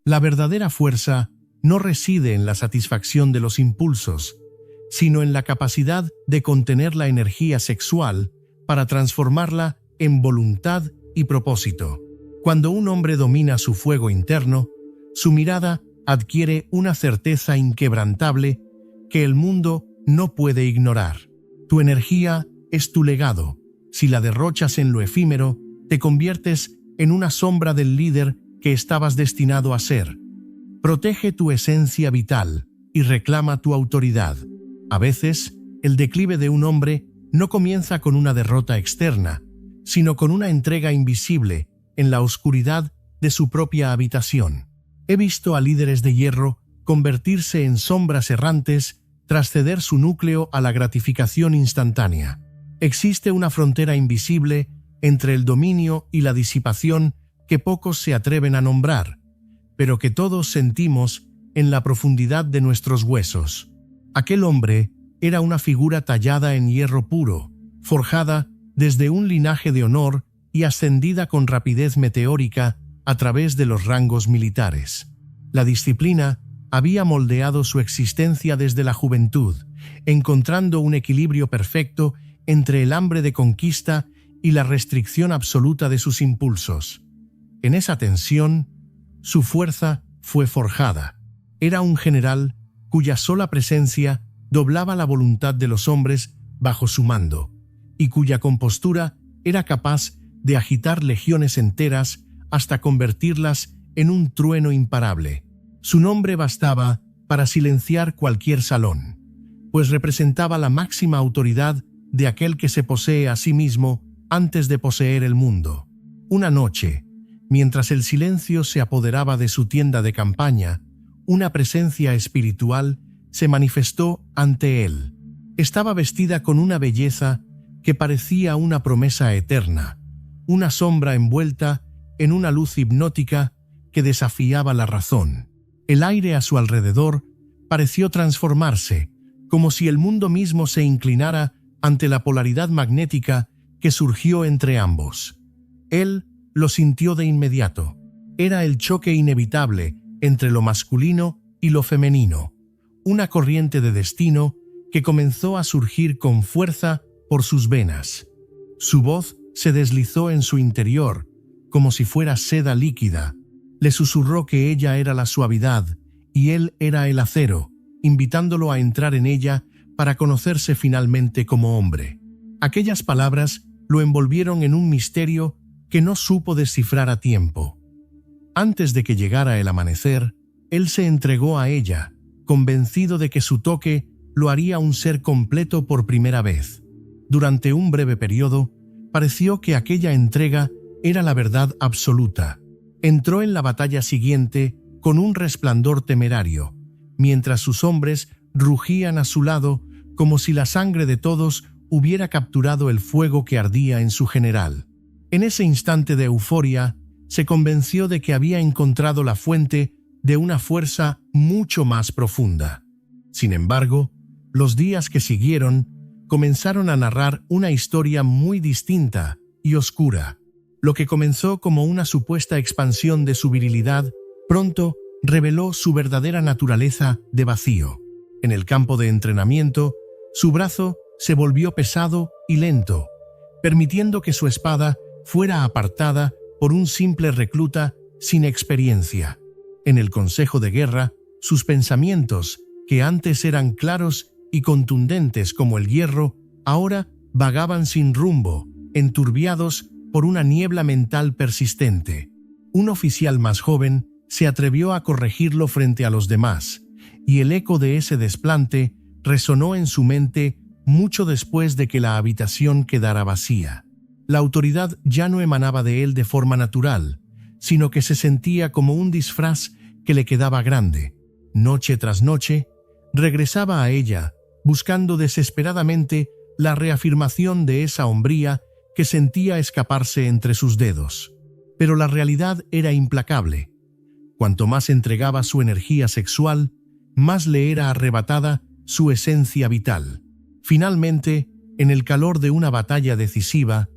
La verdadera fuerza no reside en la satisfacción de los impulsos, sino en la capacidad de contener la energía sexual para transformarla en voluntad y propósito. Cuando un hombre domina su fuego interno, su mirada adquiere una certeza inquebrantable que el mundo no puede ignorar. Tu energía es tu legado. Si la derrochas en lo efímero, te conviertes en una sombra del líder que estabas destinado a ser. Protege tu esencia vital y reclama tu autoridad. A veces, el declive de un hombre no comienza con una derrota externa, sino con una entrega invisible en la oscuridad de su propia habitación. He visto a líderes de hierro convertirse en sombras errantes tras ceder su núcleo a la gratificación instantánea. Existe una frontera invisible entre el dominio y la disipación que pocos se atreven a nombrar, pero que todos sentimos en la profundidad de nuestros huesos. Aquel hombre era una figura tallada en hierro puro, forjada desde un linaje de honor y ascendida con rapidez meteórica a través de los rangos militares. La disciplina había moldeado su existencia desde la juventud, encontrando un equilibrio perfecto entre el hambre de conquista y la restricción absoluta de sus impulsos. En esa tensión, su fuerza fue forjada. Era un general cuya sola presencia doblaba la voluntad de los hombres bajo su mando, y cuya compostura era capaz de agitar legiones enteras hasta convertirlas en un trueno imparable. Su nombre bastaba para silenciar cualquier salón, pues representaba la máxima autoridad de aquel que se posee a sí mismo antes de poseer el mundo. Una noche, mientras el silencio se apoderaba de su tienda de campaña, una presencia espiritual se manifestó ante él. Estaba vestida con una belleza que parecía una promesa eterna, una sombra envuelta en una luz hipnótica que desafiaba la razón. El aire a su alrededor pareció transformarse, como si el mundo mismo se inclinara ante la polaridad magnética que surgió entre ambos. Él lo sintió de inmediato. Era el choque inevitable entre lo masculino y lo femenino, una corriente de destino que comenzó a surgir con fuerza por sus venas. Su voz se deslizó en su interior, como si fuera seda líquida. Le susurró que ella era la suavidad y él era el acero, invitándolo a entrar en ella para conocerse finalmente como hombre. Aquellas palabras lo envolvieron en un misterio que no supo descifrar a tiempo. Antes de que llegara el amanecer, él se entregó a ella, convencido de que su toque lo haría un ser completo por primera vez. Durante un breve periodo, pareció que aquella entrega era la verdad absoluta. Entró en la batalla siguiente con un resplandor temerario, mientras sus hombres rugían a su lado como si la sangre de todos hubiera capturado el fuego que ardía en su general. En ese instante de euforia, se convenció de que había encontrado la fuente de una fuerza mucho más profunda. Sin embargo, los días que siguieron comenzaron a narrar una historia muy distinta y oscura. Lo que comenzó como una supuesta expansión de su virilidad, pronto reveló su verdadera naturaleza de vacío. En el campo de entrenamiento, su brazo se volvió pesado y lento, permitiendo que su espada fuera apartada por un simple recluta sin experiencia. En el consejo de guerra, sus pensamientos, que antes eran claros y contundentes como el hierro, ahora vagaban sin rumbo, enturbiados por una niebla mental persistente. Un oficial más joven se atrevió a corregirlo frente a los demás, y el eco de ese desplante resonó en su mente mucho después de que la habitación quedara vacía. La autoridad ya no emanaba de él de forma natural, sino que se sentía como un disfraz que le quedaba grande. Noche tras noche, regresaba a ella, buscando desesperadamente la reafirmación de esa hombría que sentía escaparse entre sus dedos. Pero la realidad era implacable. Cuanto más entregaba su energía sexual, más le era arrebatada su esencia vital. Finalmente, en el calor de una batalla decisiva,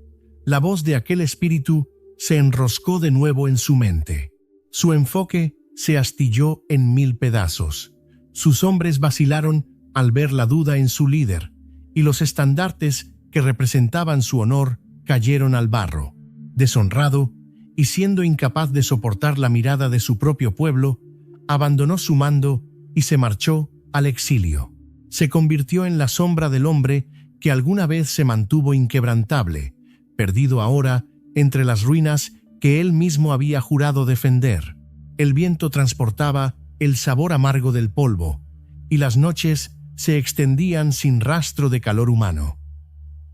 la voz de aquel espíritu se enroscó de nuevo en su mente. Su enfoque se astilló en 1000 pedazos. Sus hombres vacilaron al ver la duda en su líder, y los estandartes que representaban su honor cayeron al barro. Deshonrado, y siendo incapaz de soportar la mirada de su propio pueblo, abandonó su mando y se marchó al exilio. Se convirtió en la sombra del hombre que alguna vez se mantuvo inquebrantable, perdido ahora entre las ruinas que él mismo había jurado defender. El viento transportaba el sabor amargo del polvo, y las noches se extendían sin rastro de calor humano.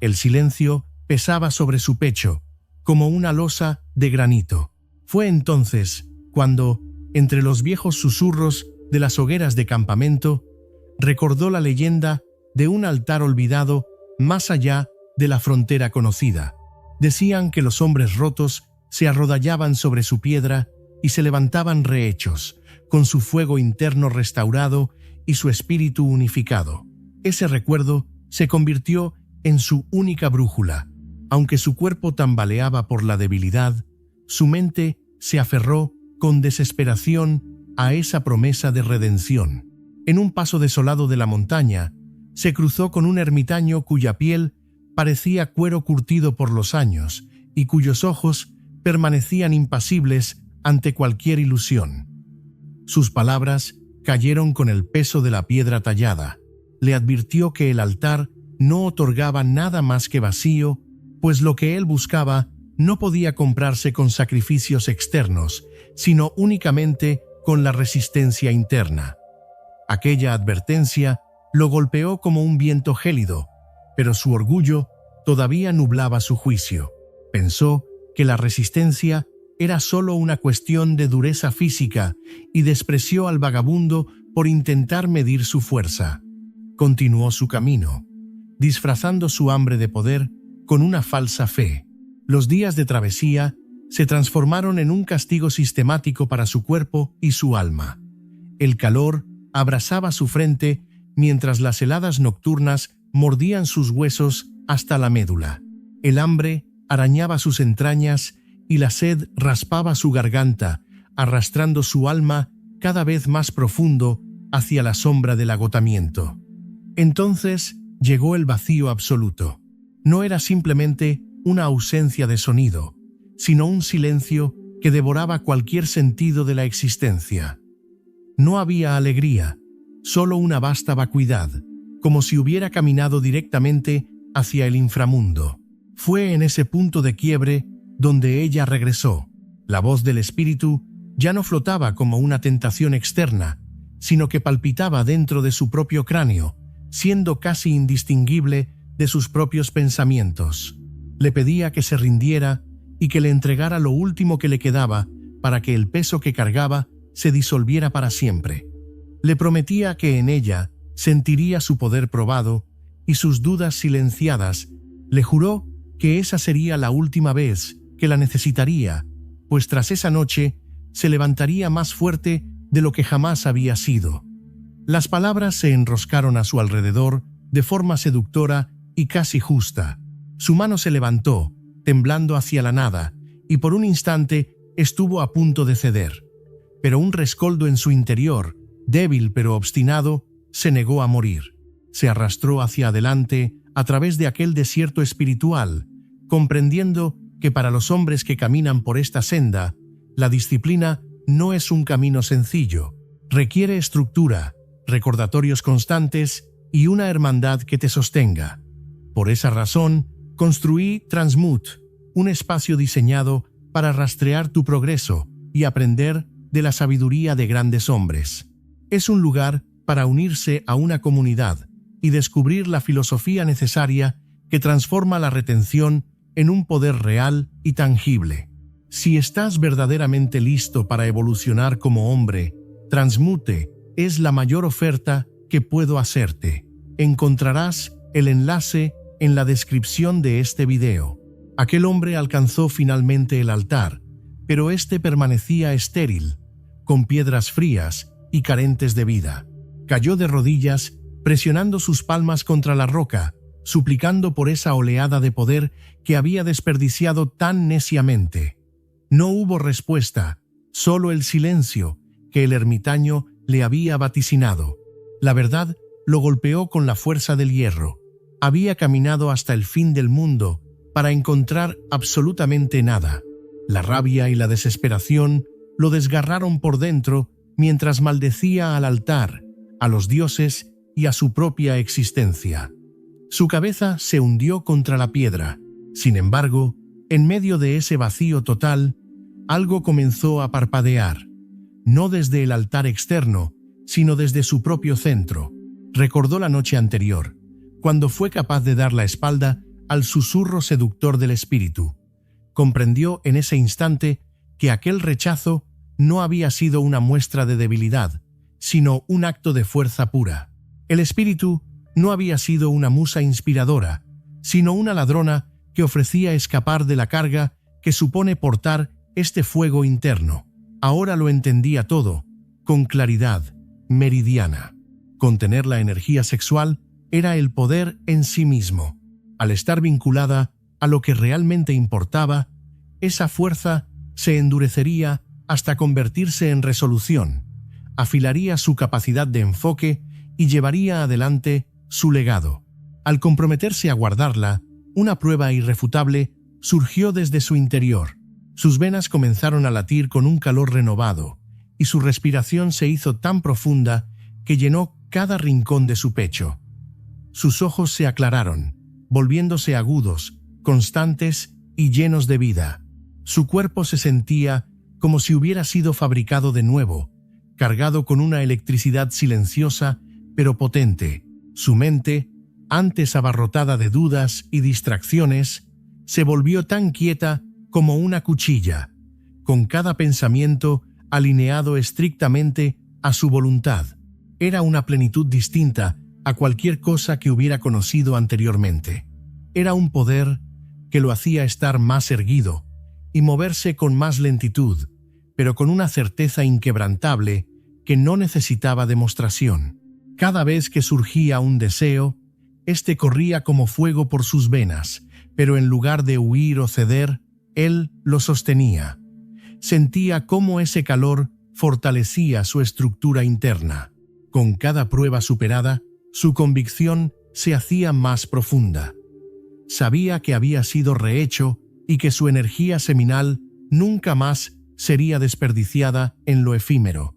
El silencio pesaba sobre su pecho, como una losa de granito. Fue entonces cuando, entre los viejos susurros de las hogueras de campamento, recordó la leyenda de un altar olvidado más allá de la frontera conocida. Decían que los hombres rotos se arrodillaban sobre su piedra y se levantaban rehechos, con su fuego interno restaurado y su espíritu unificado. Ese recuerdo se convirtió en su única brújula. Aunque su cuerpo tambaleaba por la debilidad, su mente se aferró con desesperación a esa promesa de redención. En un paso desolado de la montaña, se cruzó con un ermitaño cuya piel parecía cuero curtido por los años y cuyos ojos permanecían impasibles ante cualquier ilusión. Sus palabras cayeron con el peso de la piedra tallada. Le advirtió que el altar no otorgaba nada más que vacío, pues lo que él buscaba no podía comprarse con sacrificios externos, sino únicamente con la resistencia interna. Aquella advertencia lo golpeó como un viento gélido, pero su orgullo todavía nublaba su juicio. Pensó que la resistencia era solo una cuestión de dureza física y despreció al vagabundo por intentar medir su fuerza. Continuó su camino, disfrazando su hambre de poder con una falsa fe. Los días de travesía se transformaron en un castigo sistemático para su cuerpo y su alma. El calor abrasaba su frente mientras las heladas nocturnas mordían sus huesos hasta la médula. El hambre arañaba sus entrañas y la sed raspaba su garganta, arrastrando su alma cada vez más profundo hacia la sombra del agotamiento. Entonces llegó el vacío absoluto. No era simplemente una ausencia de sonido, sino un silencio que devoraba cualquier sentido de la existencia. No había alegría, solo una vasta vacuidad, como si hubiera caminado directamente hacia el inframundo. Fue en ese punto de quiebre donde ella regresó. La voz del espíritu ya no flotaba como una tentación externa, sino que palpitaba dentro de su propio cráneo, siendo casi indistinguible de sus propios pensamientos. Le pedía que se rindiera y que le entregara lo último que le quedaba para que el peso que cargaba se disolviera para siempre. Le prometía que en ella sentiría su poder probado y sus dudas silenciadas. Le juró que esa sería la última vez que la necesitaría, pues tras esa noche se levantaría más fuerte de lo que jamás había sido. Las palabras se enroscaron a su alrededor de forma seductora y casi justa. Su mano se levantó, temblando hacia la nada, y por un instante estuvo a punto de ceder. Pero un rescoldo en su interior, débil pero obstinado, se negó a morir. Se arrastró hacia adelante a través de aquel desierto espiritual, comprendiendo que para los hombres que caminan por esta senda, la disciplina no es un camino sencillo. Requiere estructura, recordatorios constantes y una hermandad que te sostenga. Por esa razón, construí Transmut, un espacio diseñado para rastrear tu progreso y aprender de la sabiduría de grandes hombres. Es un lugar para unirse a una comunidad y descubrir la filosofía necesaria que transforma la retención en un poder real y tangible. Si estás verdaderamente listo para evolucionar como hombre, Transmute es la mayor oferta que puedo hacerte. Encontrarás el enlace en la descripción de este video. Aquel hombre alcanzó finalmente el altar, pero este permanecía estéril, con piedras frías y carentes de vida. Cayó de rodillas, presionando sus palmas contra la roca, suplicando por esa oleada de poder que había desperdiciado tan neciamente. No hubo respuesta, solo el silencio, que el ermitaño le había vaticinado. La verdad lo golpeó con la fuerza del hierro. Había caminado hasta el fin del mundo para encontrar absolutamente nada. La rabia y la desesperación lo desgarraron por dentro mientras maldecía al altar, a los dioses y a su propia existencia. Su cabeza se hundió contra la piedra. Sin embargo, en medio de ese vacío total, algo comenzó a parpadear, no desde el altar externo, sino desde su propio centro. Recordó la noche anterior, cuando fue capaz de dar la espalda al susurro seductor del espíritu. Comprendió en ese instante que aquel rechazo no había sido una muestra de debilidad, sino un acto de fuerza pura. El espíritu no había sido una musa inspiradora, sino una ladrona que ofrecía escapar de la carga que supone portar este fuego interno. Ahora lo entendía todo, con claridad meridiana. Contener la energía sexual era el poder en sí mismo. Al estar vinculada a lo que realmente importaba, esa fuerza se endurecería hasta convertirse en resolución, afilaría su capacidad de enfoque y llevaría adelante su legado. Al comprometerse a guardarla, una prueba irrefutable surgió desde su interior. Sus venas comenzaron a latir con un calor renovado, y su respiración se hizo tan profunda que llenó cada rincón de su pecho. Sus ojos se aclararon, volviéndose agudos, constantes y llenos de vida. Su cuerpo se sentía como si hubiera sido fabricado de nuevo, cargado con una electricidad silenciosa pero potente. Su mente, antes abarrotada de dudas y distracciones, se volvió tan quieta como una cuchilla, con cada pensamiento alineado estrictamente a su voluntad. Era una plenitud distinta a cualquier cosa que hubiera conocido anteriormente. Era un poder que lo hacía estar más erguido y moverse con más lentitud, pero con una certeza inquebrantable que no necesitaba demostración. Cada vez que surgía un deseo, este corría como fuego por sus venas, pero en lugar de huir o ceder, él lo sostenía. Sentía cómo ese calor fortalecía su estructura interna. Con cada prueba superada, su convicción se hacía más profunda. Sabía que había sido rehecho y que su energía seminal nunca más sería desperdiciada en lo efímero.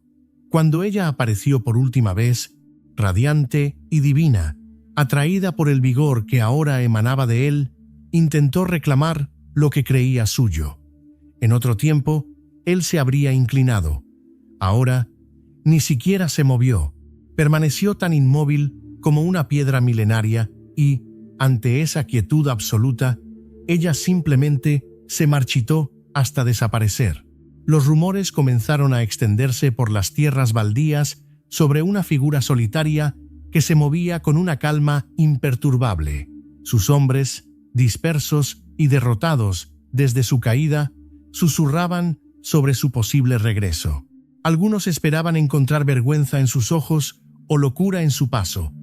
Cuando ella apareció por última vez, radiante y divina, atraída por el vigor que ahora emanaba de él, intentó reclamar lo que creía suyo. En otro tiempo, él se habría inclinado. Ahora, ni siquiera se movió. Permaneció tan inmóvil como una piedra milenaria y, ante esa quietud absoluta, ella simplemente se marchitó hasta desaparecer. Los rumores comenzaron a extenderse por las tierras baldías sobre una figura solitaria que se movía con una calma imperturbable. Sus hombres, dispersos y derrotados desde su caída, susurraban sobre su posible regreso. Algunos esperaban encontrar vergüenza en sus ojos o locura en su paso,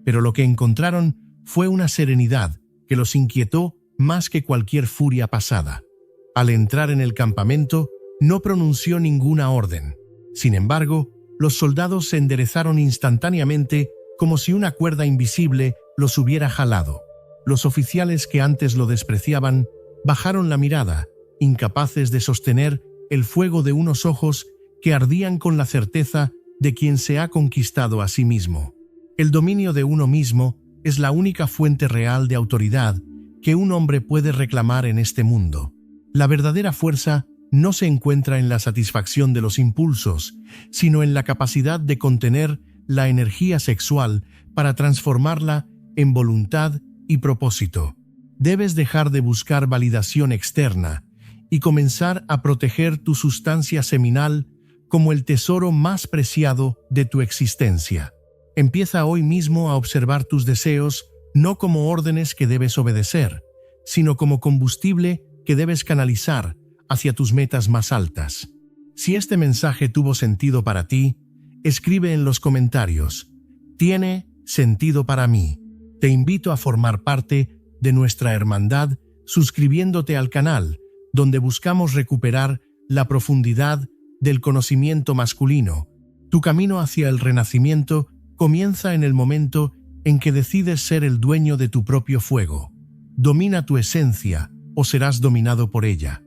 pero lo que encontraron fue una serenidad que los inquietó más que cualquier furia pasada. Al entrar en el campamento, no pronunció ninguna orden. Sin embargo, los soldados se enderezaron instantáneamente como si una cuerda invisible los hubiera jalado. Los oficiales que antes lo despreciaban bajaron la mirada, incapaces de sostener el fuego de unos ojos que ardían con la certeza de quien se ha conquistado a sí mismo. El dominio de uno mismo es la única fuente real de autoridad que un hombre puede reclamar en este mundo. La verdadera fuerza no se encuentra en la satisfacción de los impulsos, sino en la capacidad de contener la energía sexual para transformarla en voluntad y propósito. Debes dejar de buscar validación externa y comenzar a proteger tu sustancia seminal como el tesoro más preciado de tu existencia. Empieza hoy mismo a observar tus deseos no como órdenes que debes obedecer, sino como combustible que debes canalizar hacia tus metas más altas. Si este mensaje tuvo sentido para ti, escribe en los comentarios: «Tiene sentido para mí». Te invito a formar parte de nuestra hermandad suscribiéndote al canal, donde buscamos recuperar la profundidad del conocimiento masculino. Tu camino hacia el renacimiento comienza en el momento en que decides ser el dueño de tu propio fuego. Domina tu esencia o serás dominado por ella.